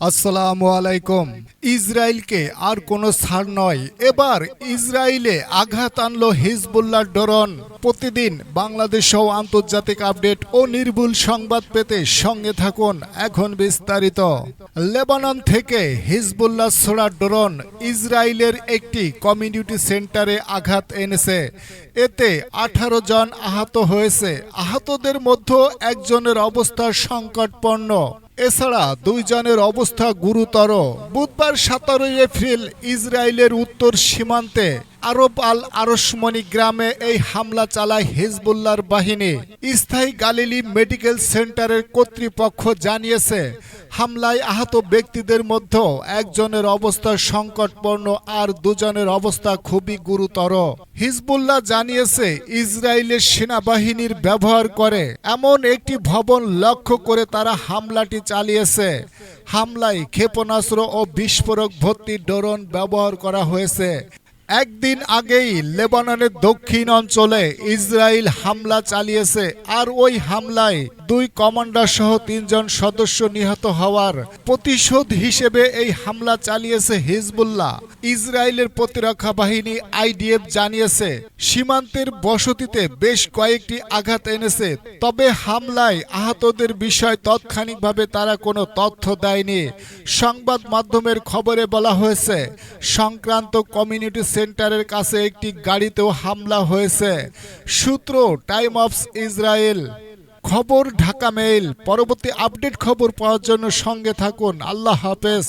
আসসালামু আলাইকুম। ইসরায়েলকে আর কোনো ছাড় নয়। এবার ইসরায়েলে আঘাত আনলো হিজবুল্লাহর ড্রোন। প্রতিদিন বাংলাদেশ সহ আন্তর্জাতিক আপডেট ও নির্ভুল সংবাদ পেতে সঙ্গে থাকুন। এখন বিস্তারিত। লেবানন থেকে হিজবুল্লাহ ছোড়া ড্রোন ইসরায়েলের একটি কমিউনিটি সেন্টারে আঘাত এনেছে। এতে 18 জন আহত হয়েছে। আহতদের মধ্যে একজনের অবস্থা সংকটপন্ন। এছাড়া 2 জনের অবস্থা গুরুতর। বুধবার 17 এপ্রিল ইসরায়েলের উত্তর সীমান্তে আরব আল আরশমনি গ্রামে এই হামলা চালায় হিজবুল্লাহর বাহিনী। স্থায়ী গালিলি মেডিকেল সেন্টারের কর্তৃপক্ষ জানিয়েছে, হামলায় আহত ব্যক্তিদের মধ্যে একজনের অবস্থা সংকটপন্ন আর 2 জনের অবস্থা খুবই গুরুতর। হিজবুল্লাহ জানিয়েছে, ইসরায়েলের সেনাবাহিনীর ব্যবহার করে এমন একটি ভবন লক্ষ্য করে তারা হামলাটি চালিয়েছে। হামলায় ক্ষেপণাস্ত্র ও বিস্ফোরক ভর্তি ড্রোন ব্যবহার করা হয়েছে। একদিন আগেই লেবাননের দক্ষিণ অঞ্চলে ইসরায়েল হামলা চালিয়েছে, আর ওই হামলায় 2 কমান্ডার সহ 3 জন সদস্য নিহত হওয়ার প্রতিশোধ হিসেবে এই হামলা চালিয়েছে হিজবুল্লাহ। ইসরায়েলের প্রতিরক্ষা বাহিনী আইডিএফ জানিয়েছে, সীমান্তের বসতিতে বেশ কয়েকটি আঘাত এনেছে। তবে হামলায় আহতদের বিষয় তাৎক্ষণিকভাবে তারা কোনো তথ্য দেয়নি। সংবাদ মাধ্যমের খবরে বলা হয়েছে, সংক্রান্ত কমিউনিটি সেন্টারের কাছে একটি গাড়িতেও হামলা হয়েছে। সূত্র টাইম অফ ইসরায়েল। খবর ঢাকা মেইল। পরবর্তী আপডেট খবর পাওয়ার জন্য সঙ্গে থাকুন। আল্লাহ হাফেজ।